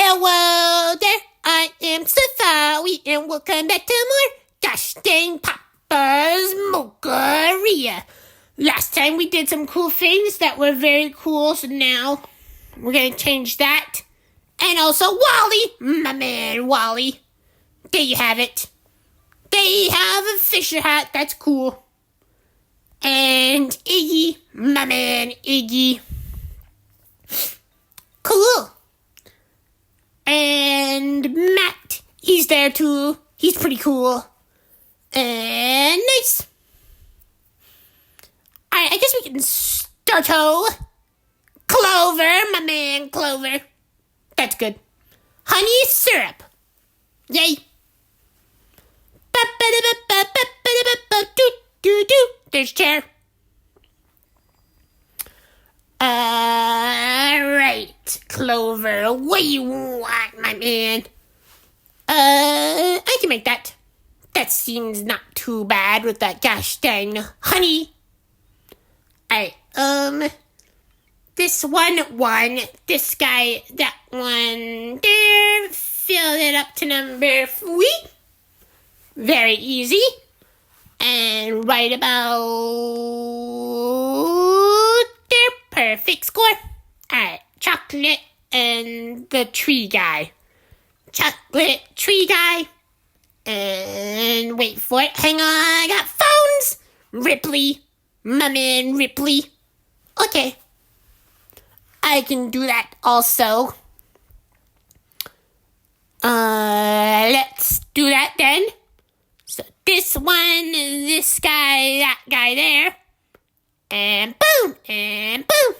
Hello there, I am Safari, and welcome back to more Gosh Dang Papa's Mocharia. Last time we did some cool things that were very cool, so now we're going to change that. And also Wally, my man Wally. There you have it. They have a Fisher hat, that's cool. And Iggy, my man Iggy. Cool. And Matt, he's there too. He's pretty cool. And nice. Alright, I guess we can start. Clover, my man Clover. That's good. Honey syrup. Yay. There's chair. Alright, Clover, what do you want, my man? I can make that. That seems not too bad with that gosh dang honey. Alright, this one, this guy, that one there, fill it up to number 3. Very easy. And right about there, perfect score. Alright, chocolate and the tree guy. Chocolate, tree guy. And wait for it, hang on, I got phones. Ripley, my man Ripley. Okay. I can do that also. Let's do that then. So this one, this guy, that guy there. And boom, and boom.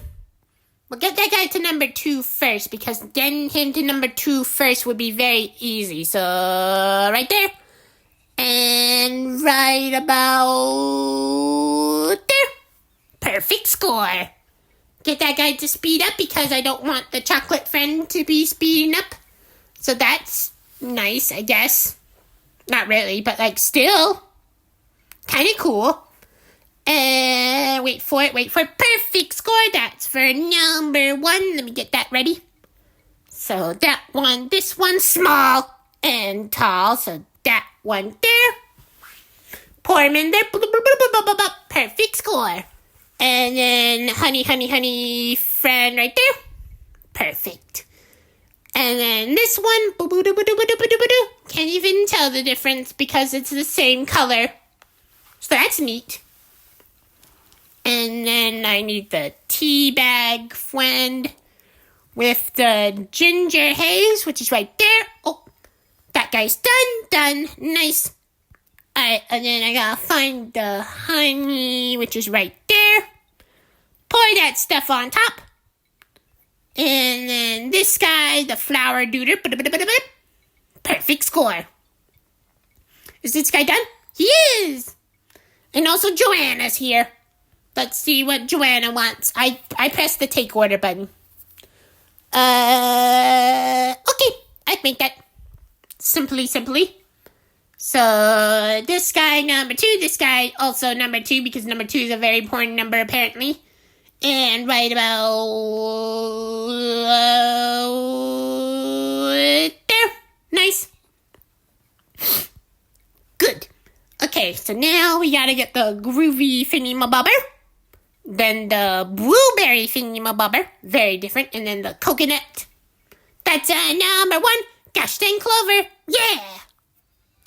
We'll get that guy to number 2 first, because getting him to number 2 first would be very easy. So, right there. And right about there. Perfect score. Get that guy to speed up, because I don't want the chocolate friend to be speeding up. So that's nice, I guess. Not really, but like still. Kind of cool. And wait for it. Perfect score. That's for number 1. Let me get that ready. So that one, this one, small and tall. So that one there. Pour him in there. Perfect score. And then honey, friend right there. Perfect. And then this one, can't even tell the difference because it's the same color. So that's neat. And then I need the tea bag friend with the ginger haze, which is right there. Oh, that guy's done. Nice. Alright, and then I gotta find the honey, which is right there. Pour that stuff on top. And then this guy, the flower duder. Perfect score. Is this guy done? He is. And also Joanna's here. Let's see what Joanna wants. I pressed the take order button. Okay. I can make that. Simply. So this guy, number 2. This guy, also number 2, because number 2 is a very important number, apparently. And right about there. Nice. Good. Okay, so now we gotta get the groovy thingy-mabobber. Then the blueberry thingy-mabobber. Very different. And then the coconut. That's number 1. Gosh dang Clover. Yeah.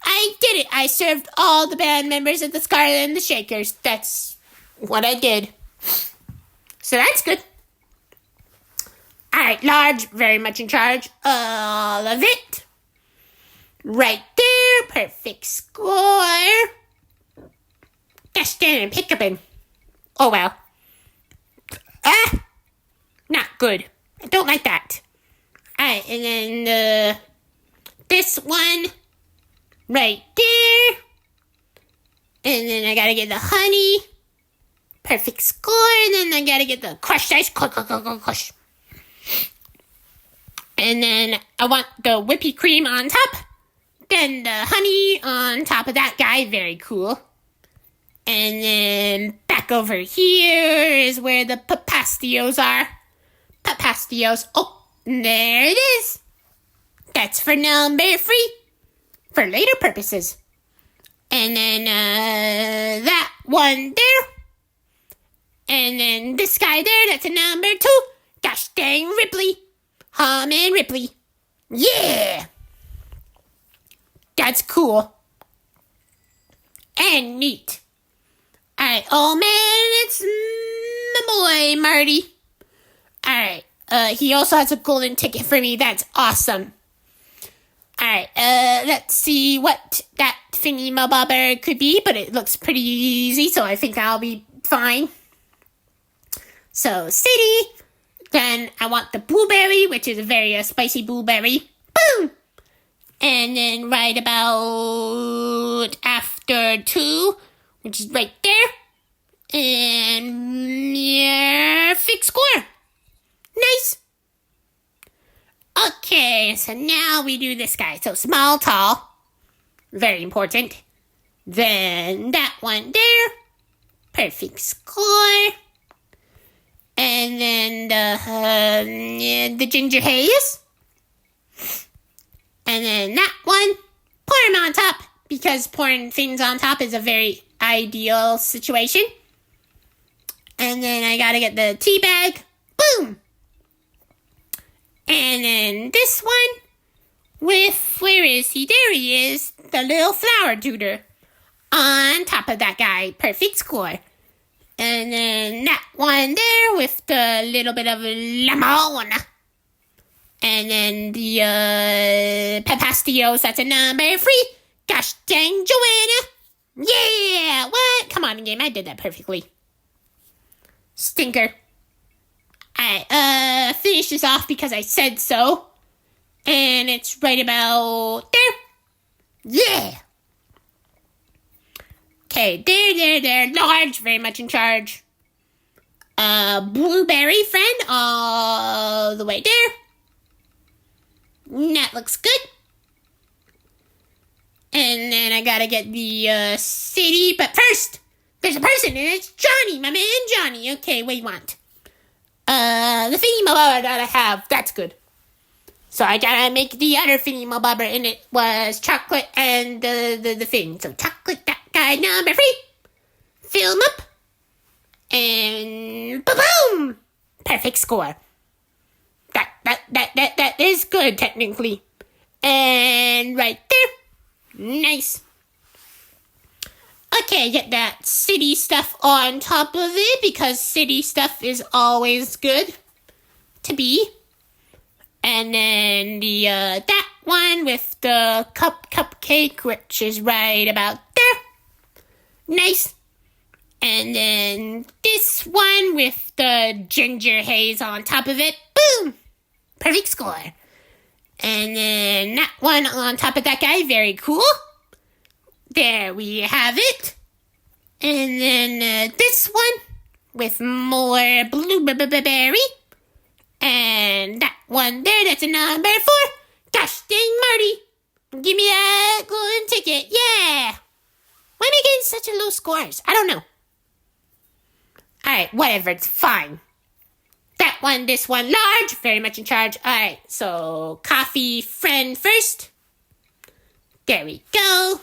I did it. I served all the band members at the Scarlet and the Shakers. That's what I did. So that's good. Alright, Large, very much in charge. All of it. Right there. Perfect score. Gosh damn, Hiccupin. Oh well. Not good. I don't like that. Alright, and then this one. Right there. And then I gotta get the honey. Perfect score. And then I gotta get the crushed ice. Crush. And then I want the whippy cream on top. Then the honey on top of that guy. Very cool. And then back over here is where the papastios are. Papastios. Oh, there it is. That's for number 3. For later purposes. And then that one there. And then this guy there, that's a number 2. Gosh dang Ripley. Harmon Ripley. Yeah! That's cool. And neat. Alright, oh man, it's my boy, Marty. Alright, he also has a golden ticket for me. That's awesome. Alright, let's see what that thingy-mabobber could be, but it looks pretty easy, so I think I'll be fine. So, city. Then I want the blueberry, which is a very spicy blueberry. Boom! And then right about after 2, which is right there. And yeah, fixed score. Nice. Okay, so now we do this guy. So small, tall. Very important. Then that one there. Perfect score. And then the ginger haze. And then that one. Pour him on top. Because pouring things on top is a very ideal situation. And then I gotta get the tea bag. Boom! And then this one with, where is he? There he is. The little flower tutor. On top of that guy. Perfect score. And then that one there with the little bit of lemon. And then the Pepastios, that's a number 3. Gosh dang, Joanna. Yeah, what? Come on, game, I did that perfectly. Stinker. Alright, finish this off because I said so. And it's right about there. Yeah. Okay, there. Large, very much in charge. Blueberry friend, all the way there. That looks good. And then I gotta get the, city. But first, there's a person, and it's Johnny, my man Johnny. Okay, what do you want? The thingy-mabobber that I have, that's good. So I gotta make the other thingy-mabobber, and it was chocolate and the thing. So chocolate, that guy, number 3. Fill him up. And boom! Perfect score. That is good, technically. And right there. Nice. Okay, get that city stuff on top of it, because city stuff is always good to be. And then the that one with the cupcake, which is right about there. Nice. And then this one with the ginger haze on top of it. Boom! Perfect score. And then that one on top of that guy. Very cool. There we have it. And then this one with more blueberry. And that one there, that's a number 4. Gosh dang, Marty. Give me that golden ticket. Yeah. Why am I getting such a low scores? I don't know. Alright, whatever. It's fine. That one, this one, large. Very much in charge. Alright, so coffee friend first. There we go.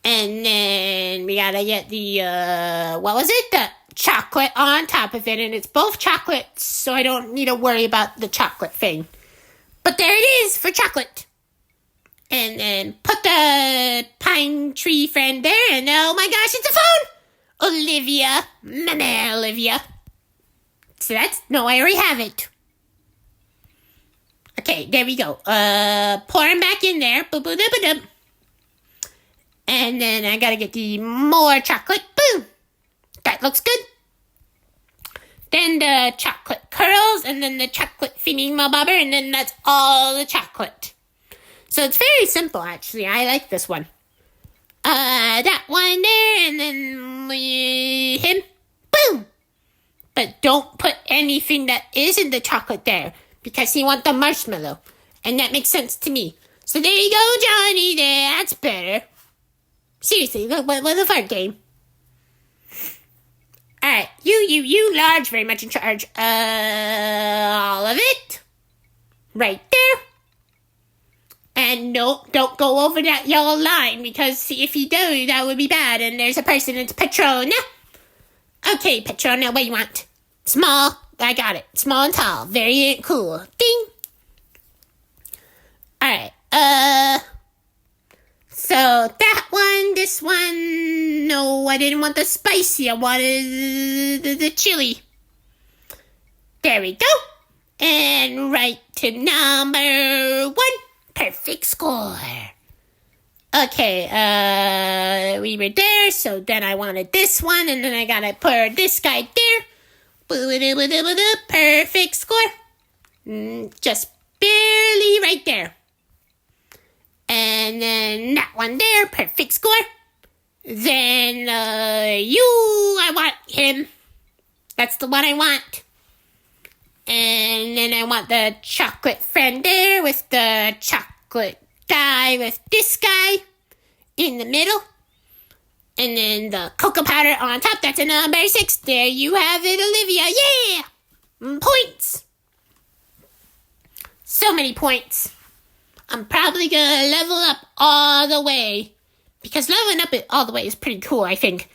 And then we gotta get the, what was it? The chocolate on top of it. And it's both chocolates, so I don't need to worry about the chocolate thing. But there it is for chocolate. And then put the pine tree friend there. And oh my gosh, it's a phone! Olivia. Mama Olivia. So no, I already have it. Okay, there we go. Pour him back in there. Boop-boop-doop-a-doop. And then I gotta get the more chocolate. Boom! That looks good. Then the chocolate curls, and then the chocolate thingy-mabobber, and then that's all the chocolate. So it's very simple, actually. I like this one. That one there, and then him. Boom! But don't put anything that isn't the chocolate there, because he wants the marshmallow. And that makes sense to me. So there you go, Johnny. There, that's better. Seriously, what a fun game. Alright, you, large, very much in charge. All of it. Right there. And no, don't go over that yellow line, because if you do, that would be bad. And there's a person, it's Petrona. Okay, Petrona, what do you want? Small. I got it. Small and tall. Very cool. Ding. Alright, so that one, this one, no, I didn't want the spicy, I wanted the chili. There we go. And right to number 1. Perfect score. Okay, we were there, so then I wanted this one, and then I gotta put this guy there. Perfect score. Just barely right there. And then that one there, perfect score. Then, I want him. That's the one I want. And then I want the chocolate friend there with the chocolate guy with this guy in the middle. And then the cocoa powder on top, that's a number 6. There you have it, Olivia. Yeah! Points. So many points. I'm probably gonna level up all the way, because leveling up all the way is pretty cool, I think.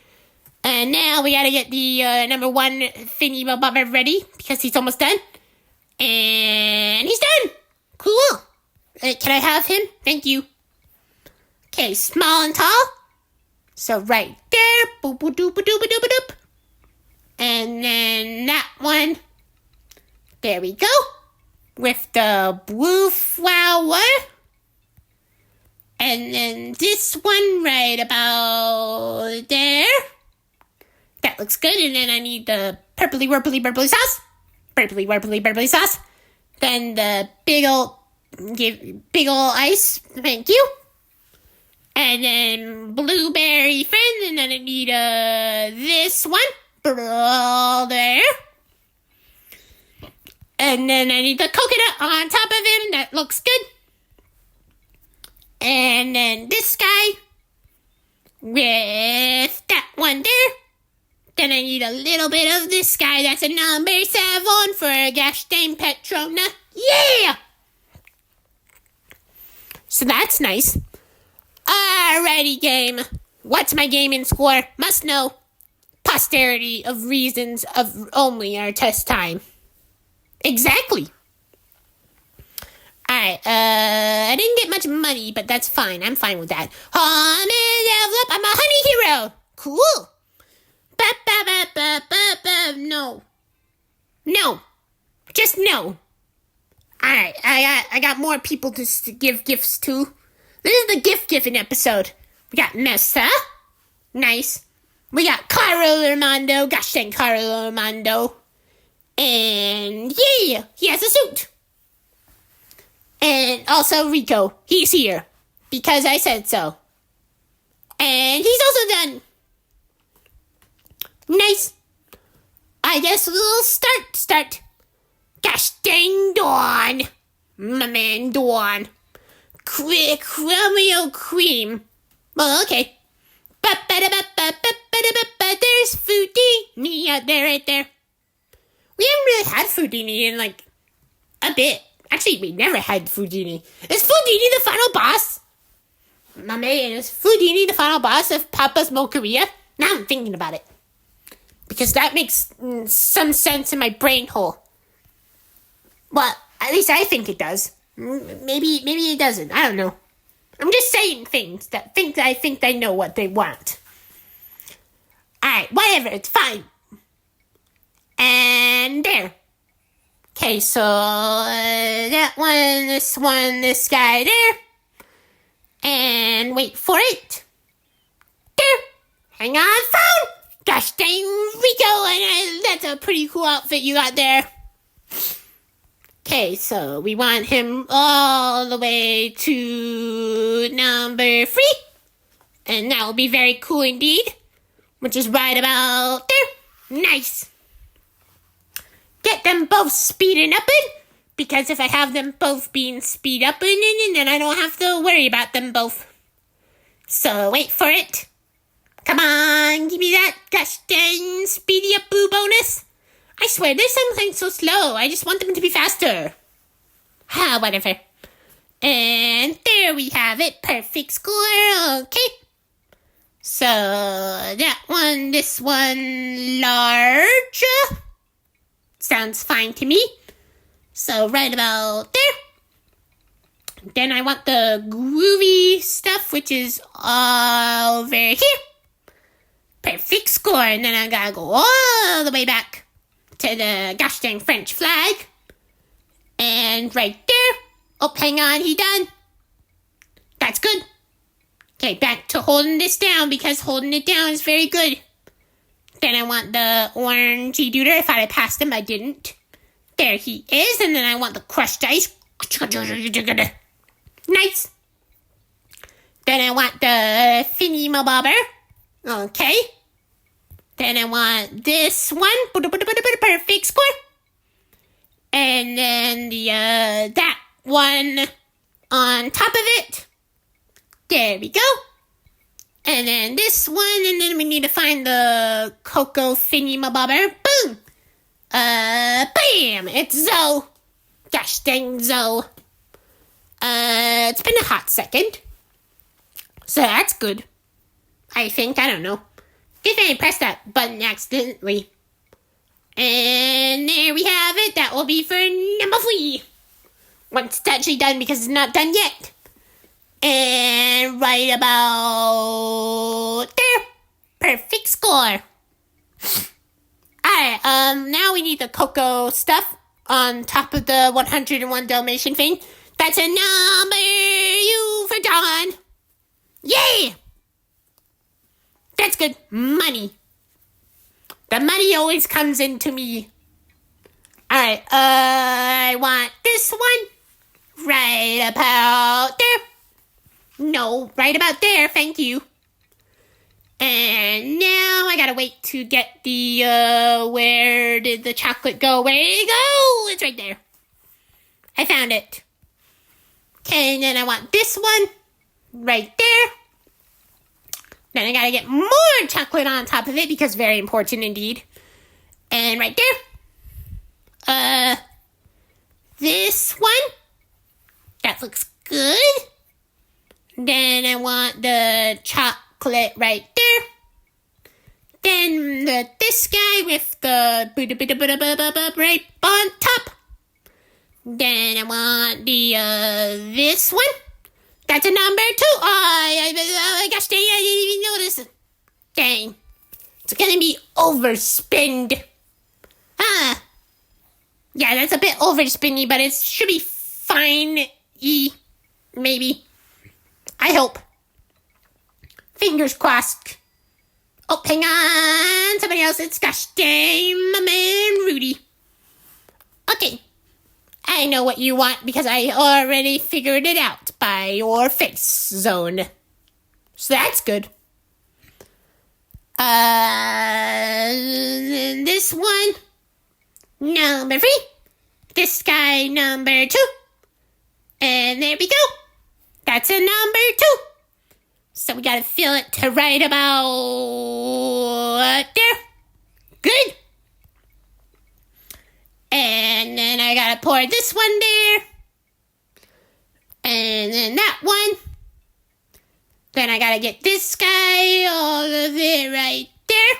And now we gotta get the number 1 thingy bobber ready, because he's almost done. And he's done! Cool! Can I have him? Thank you. Okay, small and tall. So right there, boop boop doop doop doop doop. And then that one. There we go. With the blue flower. And then this one right about there. That looks good. And then I need the purpley burbly sauce. Purpley sauce. Then the big ol' ice. Thank you. And then blueberry friend. And then I need this one. There. And then I need the coconut on top of him. That looks good. And then this guy with that one there. Then I need a little bit of this guy. That's a number 7 for a gosh dang Petrona. Yeah! So that's nice. Alrighty, game. What's my gaming score? Must know. Posterity of reasons of only our test time. Exactly. Alright, I didn't get much money, but that's fine. I'm fine with that. I'm a honey hero. Cool. No. No. Just no. Alright, I got more people to give gifts to. This is the gift giving episode. We got Nessa. Nice. We got Carlo Armando. Gosh dang Carlo Armando. And yeah, he has a suit. And also Rico. He's here. Because I said so. And he's also done. Nice. I guess we'll start. Gosh dang Dawn. My man Dawn. Crumio cream. Well, okay. There's Foodini out there, right there. We haven't really had Foodini in, like, a bit. Actually, we never had Foodini. Is Foodini the final boss? My man, is Foodini the final boss of Papa's Mocharia? Now I'm thinking about it. Because that makes some sense in my brain hole. Well, at least I think it does. Maybe it doesn't. I don't know. I'm just saying things that I think I know what they want. Alright, whatever, it's fine. And there. Okay, so that one, this guy there. And wait for it. There. Hang on, phone. Gosh dang, Rico, and that's a pretty cool outfit you got there. Okay, so we want him all the way to number 3. And that will be very cool indeed. Which is right about there. Nice. Get them both speeding up in. Because if I have them both being speed up in, then I don't have to worry about them both. So wait for it. Come on, give me that gosh dang speedy up boo bonus. I swear, there's something so slow. I just want them to be faster. Whatever. And there we have it. Perfect score. Okay. So that one, this one, large. Sounds fine to me. So right about there. Then I want the groovy stuff, which is over here. Perfect score. And then I gotta go all the way back to the gosh dang French flag. And right there. Oh, hang on, he done. That's good. Okay, back to holding this down because holding it down is very good. Then I want the orangey duder. I thought I passed him, I didn't. There he is. And then I want the crushed ice. Nice. Then I want the finny mobobber. Okay. Then I want this one. Perfect score. And then the that one on top of it. There we go. And then this one, and then we need to find the cocoa thingy mabobber. Boom! Bam! It's Zoe. Gosh dang Zoe. It's been a hot second. So that's good. I think, I don't know. If I pressed that button accidentally. And there we have it. That will be for number 3. Once it's actually done because it's not done yet. And right about there. Perfect score. Alright, now we need the cocoa stuff on top of the 101 Dalmatian thing. That's a number you for Dawn. Yay! That's good. Money. The money always comes into me. Alright, I want this one. Right about there. No, right about there, thank you. And now I gotta wait to get the, where did the chocolate go? Where did it go? It's right there. I found it. Okay, and then I want this one. Right there. Then I gotta get more chocolate on top of it because very important indeed. And right there. This one. That looks good. Then I want the chocolate right there. Then this guy with the right on top. Then I want the this one. That's a number 2. Oh, gosh dang, I didn't even notice. Dang. It's gonna be overspend. Yeah, that's a bit overspinny, but it should be fine-y. Maybe. I hope. Fingers crossed. Oh, hang on. Somebody else. It's gosh dang my man Rudy. Okay. I know what you want because I already figured it out by your face zone. So that's good. This one, number 3. This guy, number 2. And there we go. That's a number 2. So we gotta fill it to right about there. Good. And then I gotta pour this one there. And then that one. Then I gotta get this guy, all of it right there.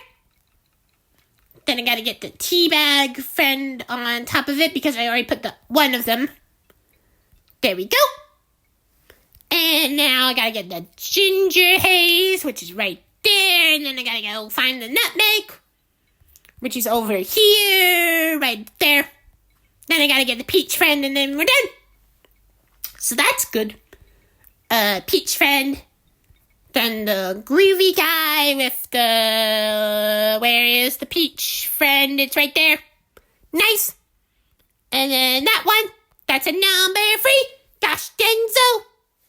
Then I gotta get the tea bag friend on top of it because I already put the one of them. There we go. And now I gotta get the ginger haze, which is right there. And then I gotta go find the nutmeg, which is over here, right there. Then I gotta get the peach friend, and then we're done. So that's good. Peach friend. Then the groovy guy with the... Where is the peach friend? It's right there. Nice. And then that one. That's a number 3. Gosh dang so.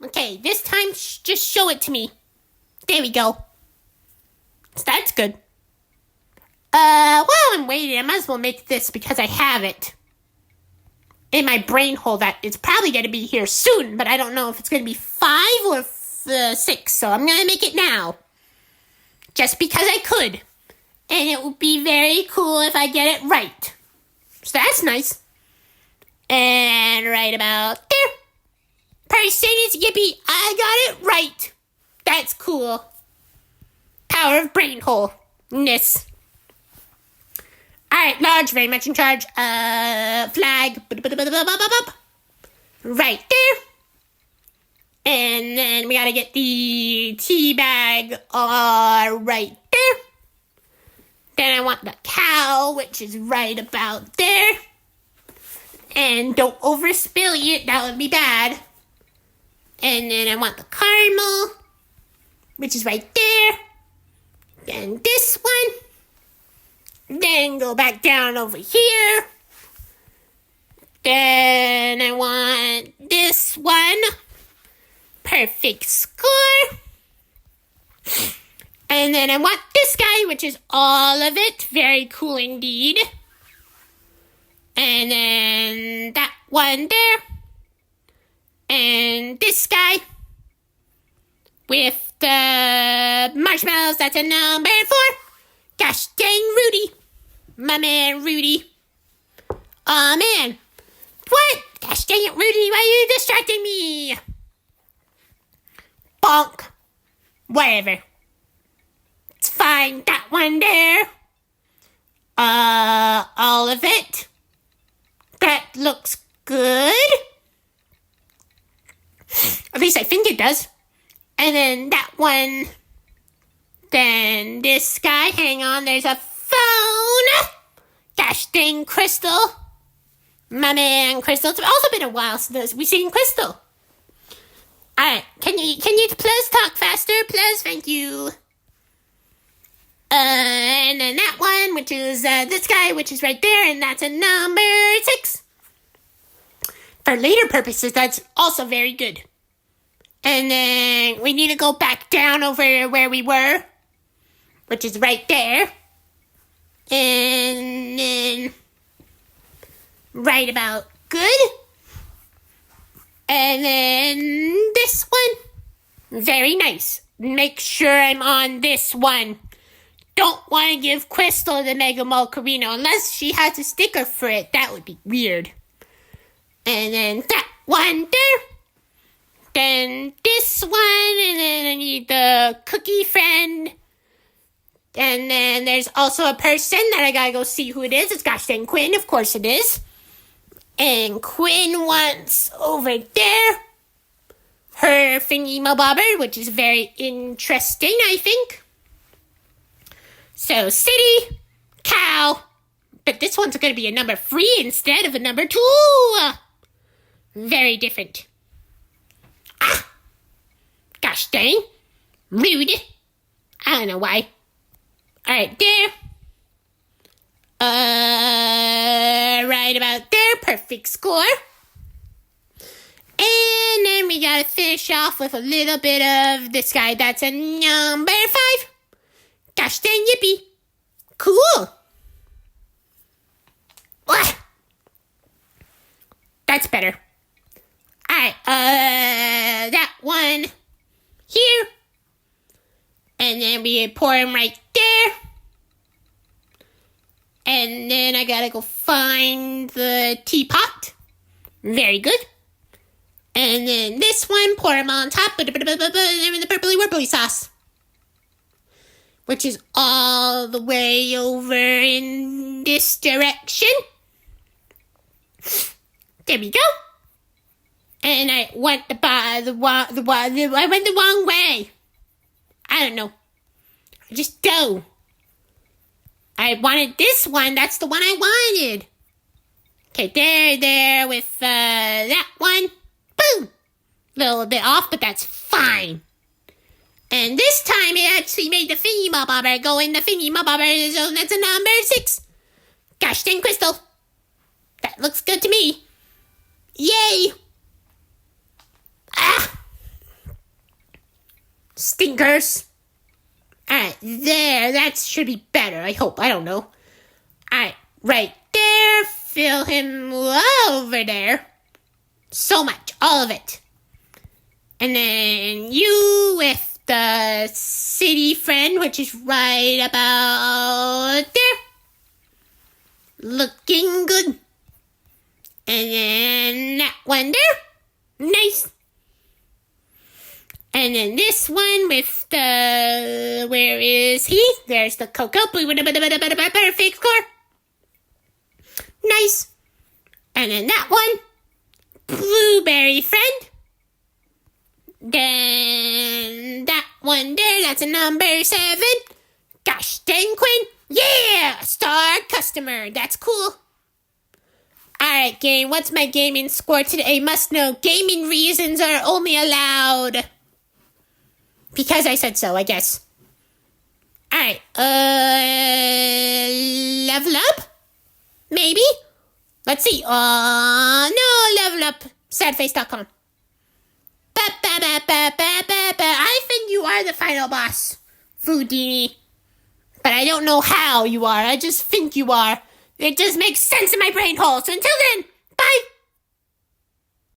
Okay, this time just show it to me. There we go. So that's good. While I'm waiting, I might as well make this because I have it in my brain hole that it's probably going to be here soon, but I don't know if it's going to be 5 or 6, so I'm going to make it now. Just because I could. And it would be very cool if I get it right. So that's nice. And right about there. person is Yippee. I got it right. That's cool. Power of brain hole-ness. Alright, large, very much in charge. Flag. Right there. And then we gotta get the tea bag right there. Then I want the cow, which is right about there. And don't overspill it, that would be bad. And then I want the caramel, which is right there. Then this one. Then go back down over here. Then I want this one. Perfect score. And then I want this guy, which is all of it. Very cool indeed. And then that one there. And this guy. With the marshmallows, that's a number 4. Gosh dang Rudy. My man Rudy. Aw man. What? Gosh dang it, Rudy, why are you distracting me? Bonk. Whatever. It's fine. That one there. All of it. That looks good. At least I think it does. And then that one. Then this guy. Hang on, there's a phone. Gosh dang Crystal. My man Crystal. It's also been a while since we've seen Crystal. Alright, can you please talk faster, please? Thank you. And then that one, which is this guy, which is right there, and that's a number 6. For later purposes, that's also very good. And then we need to go back down over where we were, which is right there. And then right about good. And then this one. Very nice. Make sure I'm on this one. Don't want to give Crystal the Mega Mocharia unless she has a sticker for it. That would be weird. And then that one there. Then this one. And then I need the cookie friend. And then there's also a person that I gotta go see who it is. It's gosh dang Quinn. Of course it is. And Quinn wants over there her thingy-mabobber, which is very interesting, I think. So, city, cow, but this one's going to be a number 3 instead of a number 2. Very different. Ah, gosh dang, rude. I don't know why. All right, there. Right about there. Perfect score. And then we gotta finish off with a little bit of this guy. That's a number 5. Gosh dang Yippee. Cool. That's better. Alright, that one here. And then we pour him right there. And then I gotta go find the teapot. Very good. And then this one, pour them on top. And then the purpley-wurpley sauce. Which is all the way over in this direction. There we go. And I went I went the wrong way. I don't know. I just go. I wanted this one. That's the one I wanted. Okay, there with that one. Boom. A little bit off, but that's fine. And this time it actually made the thingy-mabobber go in the thingy-mabobber, so that's a number 6. Gosh dang Crystal. That looks good to me. Yay. Ah. Stinkers. Alright, there. That should be better, I hope. I don't know. Alright, right there. Fill him over there. So much. All of it. And then you with the city friend, which is right about there. Looking good. And then that one there. Nice. And then this one with the... Where is he? There's the cocoa. Perfect score. Nice. And then that one. Blueberry friend. Then that one there. That's a number 7. Gosh dang, Quinn. Yeah! Star customer. That's cool. Alright, game. What's my gaming score today? Must know. Gaming reasons are only allowed. Because I said so, I guess. Alright, level up? Maybe? Let's see. No, level up. Sadface.com. I think you are the final boss, Foodini. But I don't know how you are. I just think you are. It just makes sense in my brain hole. So until then, bye.